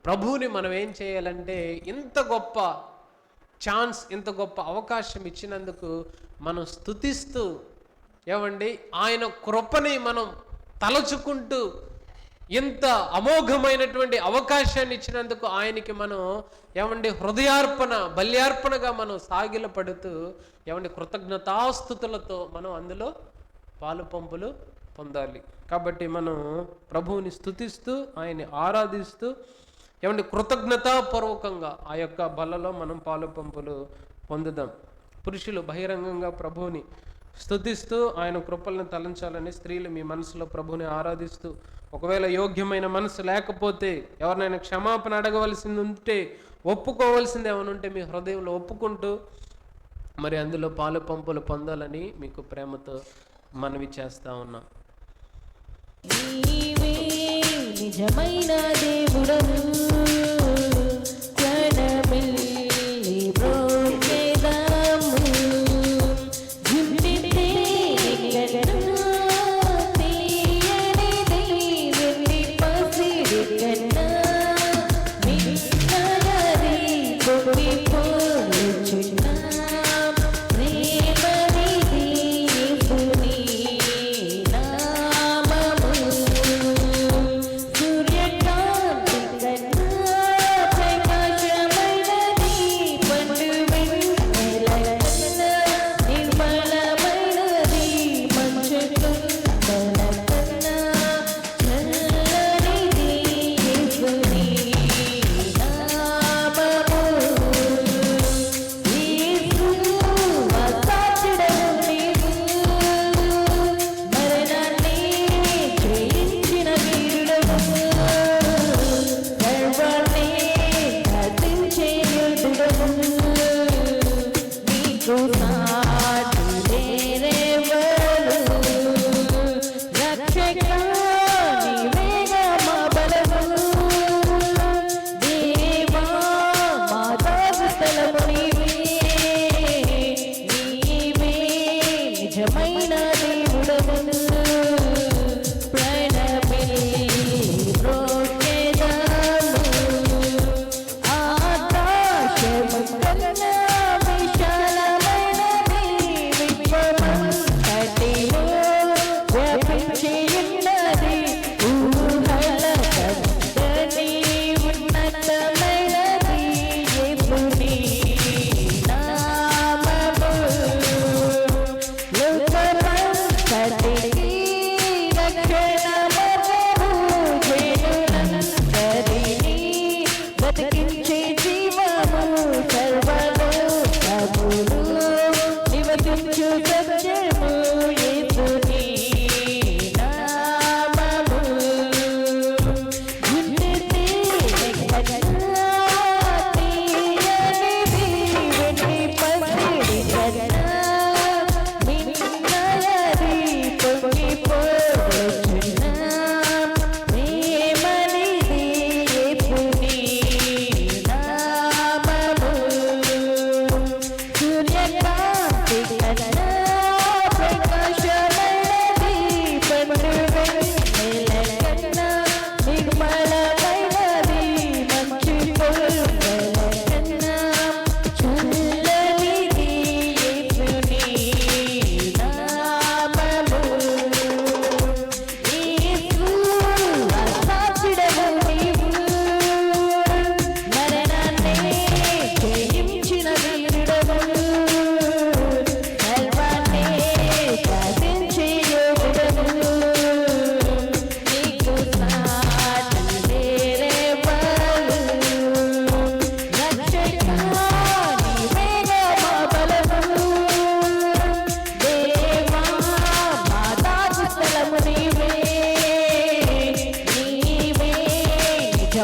ప్రభువుని మనం ఏం చేయాలంటే, ఇంత గొప్ప ఛాన్స్, ఇంత గొప్ప అవకాశం ఇచ్చినందుకు మనం స్తుతిస్తూ ఏమండి ఆయన కృపని మనం తలచుకుంటూ, ఇంత అమోఘమైనటువంటి అవకాశాన్ని ఇచ్చినందుకు ఆయనకి మనం ఏమండి హృదయార్పణ, బల్యార్పణగా మనం సాగిలపడుతూ ఏమండి కృతజ్ఞతాస్తుతులతో మనం అందులో పాలు పంపులు పొందాలి. కాబట్టి మనం ప్రభువుని స్తుతిస్తూ ఆయన్ని ఆరాధిస్తూ ఏమండి కృతజ్ఞతాపూర్వకంగా ఆ యొక్క బలలో మనం పాలు పంపులు పొందుదాం. పురుషులు బహిరంగంగా ప్రభువుని స్తుతిస్తూ ఆయన కృపలను తలంచాలని, స్త్రీలు మీ మనసులో ప్రభువుని ఆరాధిస్తూ, ఒకవేళ యోగ్యమైన మనసు లేకపోతే ఎవరినైనా క్షమాపణ అడగవలసింది ఉంటే, ఒప్పుకోవాల్సింది ఏమైనా ఉంటే మీ హృదయంలో ఒప్పుకుంటూ మరి అందులో పాలు పంపులు పొందాలని మీకు ప్రేమతో మనవి చేస్తా ఉన్నాం. నిజమైన దేవుడను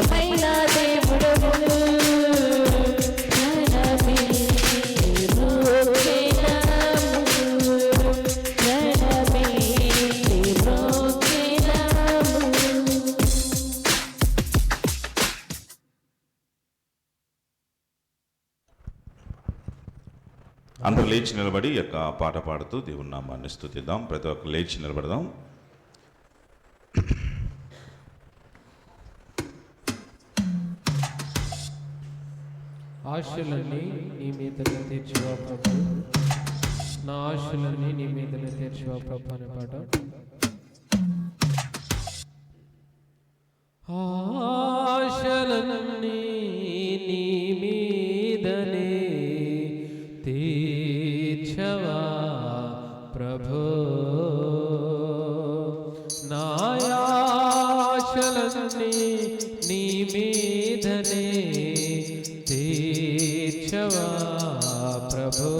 ఘనమైన దేవుడవు అందరూ లేచి నిలబడి ఈ యొక్క పాట పాడుతూ దేవుని నామాన్ని స్తుతిద్దాం. ప్రతి ఒక్కరు లేచి నిలబడదాం. ఆశలన్నీ నీ మీదనే తీర్చువా ప్రభు, నా ఆశలన్నీ నీ మీదనే తీర్చువా ప్రభు అనే పాట. ఆశలన్నీ నీ మీదనే తీర్చవా ప్రభు, నా ఆశలన్నీ నీ మీదనే తీర్చవా ప్రభు,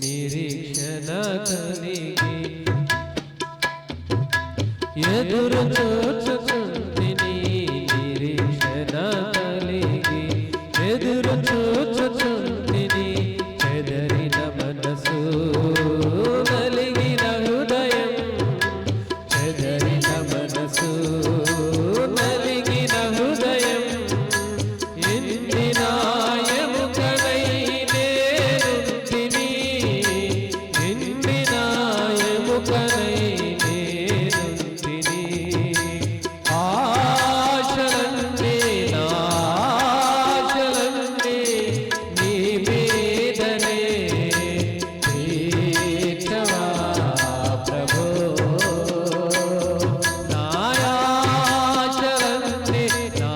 నిరీక్షణ కలిగి ఎదురు చూచుచుంటిని, నిరీక్షణ కలిగి ఎదురు చూచుచుంటిని, చెదరిన మనసు నలిగిన హృదయం, చెదరిన మనసు నలిగిన హృదయం, ఎండినాయముకనై నేనుంటిని, ఎండినాయముకనై నేనుంటిని, ఆశలన్నీ నా ఆశలన్నీ నీ మీదనే తీర్చవా ప్రభు, నా ఆశలన్నీ నా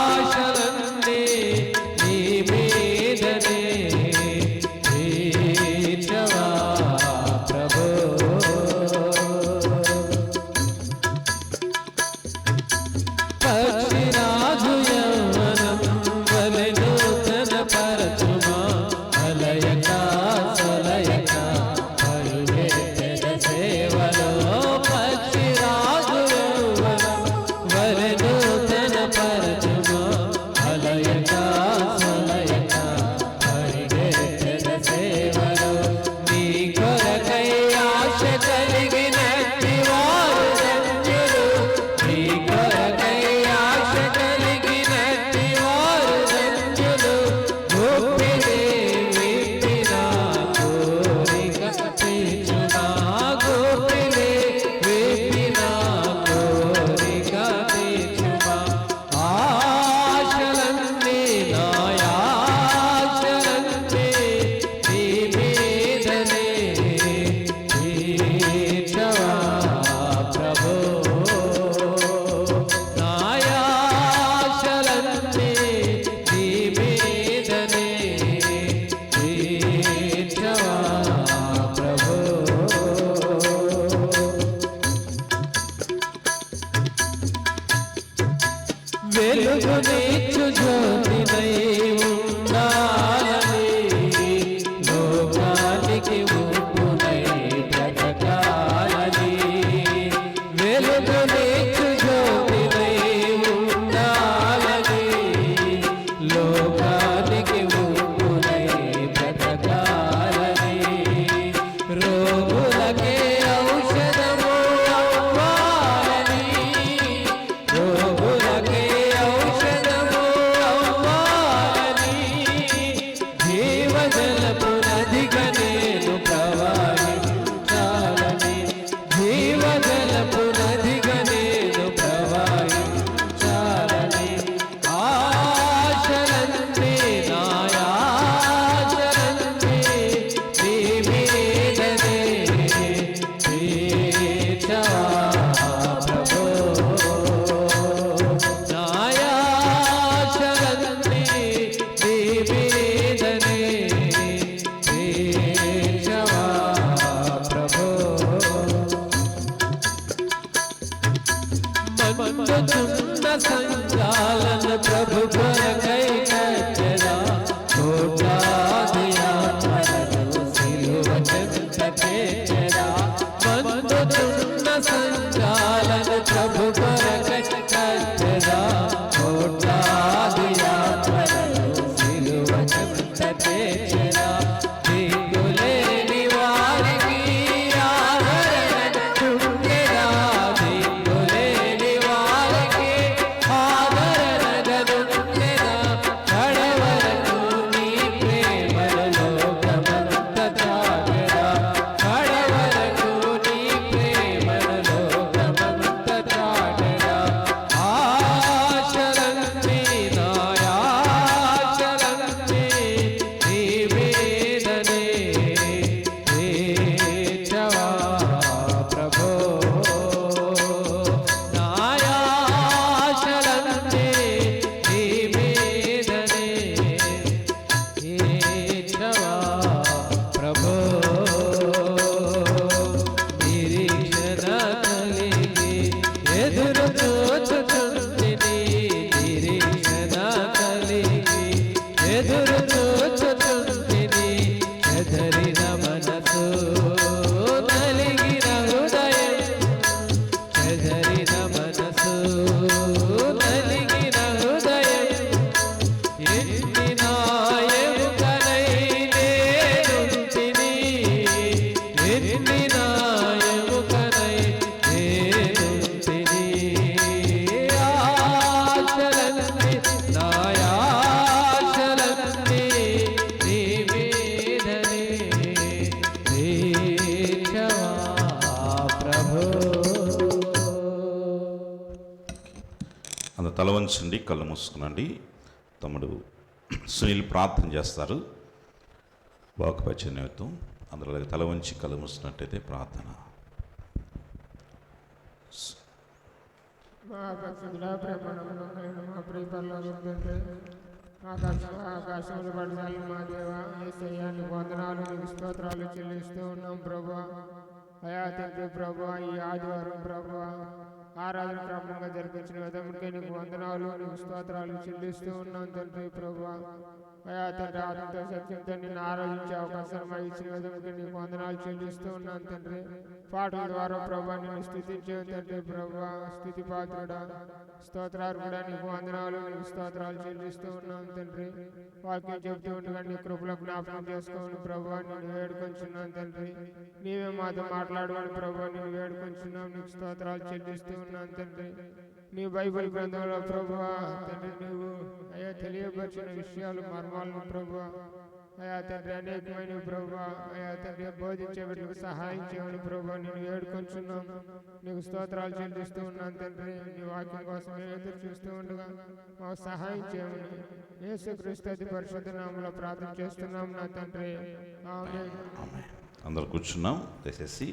ఆశలన్నీ నీ మీదనే తీర్చవా ప్రభు. పక్షిరాజు యవ్వనం వలె నూతన పరచుమా, అలయక సలయక పరుగెత్తెద సేవలో, పక్షిరాజు యవ్వనం వలె నూతన పరచుమా, అలయక సలయక పరుగెత్తెద సేవలో, నీ కొరకై ఆశ కలిగినట్టి వారు ధన్యులు, నీ కొరకై ఆశ కలిగినట్టి వారు ధన్యులు, గోపిలే విప్పిన కోరిక తీర్చునా, గోపిలే విప్పిన కోరిక తీర్చునా, ఆశలన్నీ నా ఆశలన్నీ నీ మీదనే తీర్చవా ప్రభు, నా ఆశలన్నీ నీ మీదనే తీర్చవా ప్రభు. వెలుగునిచ్చు జ్యోతినై ఉండాలని, లోకానికి ఉప్పునై బ్రతకాలని, వెలుగునిచ్చు జ్యోతినై ఉండాలని, లోకానికి ఉప్పునై బ్రతకాలని, రోగులకే ఔషధము అవ్వాలని, రోగులకే ఔషధము అవ్వాలని, జీవజలపు నదిగా నేను ప్రవహించాలని, జీవజలపు నదిగా నేను ప్రవహించాలని, ఆశలన్నీ నా ఆశలన్నీ నీ మీదనే తీర్చవా ప్రభు, నా ఆశలన్నీ నీ మీదనే తీర్చవా ప్రభు. మండుచున్న సంఘాలను ప్రభు కొరకై కట్టెదా, కోట్లాది ఆత్మలను సిలువ చెంత చేర్చెదా, మండుచున్న సంఘాలను ప్రభు కొరకై చెదరిన మనసు నలిగిన హృదయం ఎండిన ఎముకనై నేనుంటిని, ఎండిన ఎముకనై నేనుంటిని. ఆశలన్నీ నాయాశలన్నీ నీ మీదనే తీర్చవా ప్రభు. అంత తల వంచండి, కళ్ళు మూసుకునండి. తమ్ముడు సునీల్ ప్రార్థన చేస్తారు వాక్పరిచయ నిమిత్తం. అందులో తల వంచి కళ్ళు మూసినట్టయితే ప్రార్థన. మా పరిశుద్ధుల ప్రేమను మా ప్రియపరలోకి ఆకాశంలో పడతాను మా దేవ యేసయ్యా నీకు వందనాలు నీకు స్తోత్రాలు చెల్లిస్తూ ఉన్నాం ప్రభువా. అయా తండ్రి ప్రభువా, ఈ ఆదివారం ప్రభువా ఆరాధన క్రమంగా జరిపించిన విధముకే నీకు వందనాలు నీకు స్తోత్రాలు చెల్లిస్తూ ఉన్నాం తండ్రి ప్రభువా. అయా తండ్రి ఆత్మతో సత్యంతో నిన్ను ఆరాధించే అవకాశం ఇచ్చిన విధముకే నీకు వందనాలు చెల్లిస్తూ ఉన్నాను తండ్రి. పాటల ద్వారా ప్రభా నిన్ను స్తుతించే తండ్రి ప్రభువా, స్తుతి పాత్రుడా స్తోత్రాలు కూడా నీకు వందనాలు నీకు స్తోత్రాలు చెల్లిస్తూ ఉన్నాం తండ్రి. వాక్యం చెబుతూ ఉండగా నీ కృపలో జ్ఞాపకం చేసుకోండి ప్రభువా, నిన్ను వేడుకొంచున్నాను తండ్రి. నీవే మాతో మాట్లాడుకోండి ప్రభువా, నిన్ను వేడుకొంచున్నాం నీకు స్తోత్రాలు చెల్లిస్తూ ఉన్నాను తండ్రి. నీ బైబిల్ గ్రంథంలో ప్రభువా తండ్రి నువ్వు అయ్యా తెలియపరిచిన విషయాలు మర్మాలను ప్రభువా అయా తండ్రి అనేకమైన ప్రభువా అయా తండ్రి బోధించే బిడ్డలకు సహాయం చేయమని ప్రభువా నిన్ను వేడుకొంచున్నాం నీకు స్తోత్రాలు చెల్లిస్తూ ఉన్నాను తండ్రి. నీ వాక్యం కోసం మేము ఎదురు చూస్తూ ఉండగా మాకు సహాయం చేయమని యేసుక్రీస్తు అతి పరిశుద్ధ నామములో ప్రార్థన చేస్తున్నాం నా తండ్రి. ఆమేన్. అందరు కూర్చున్నాం దయచేసి.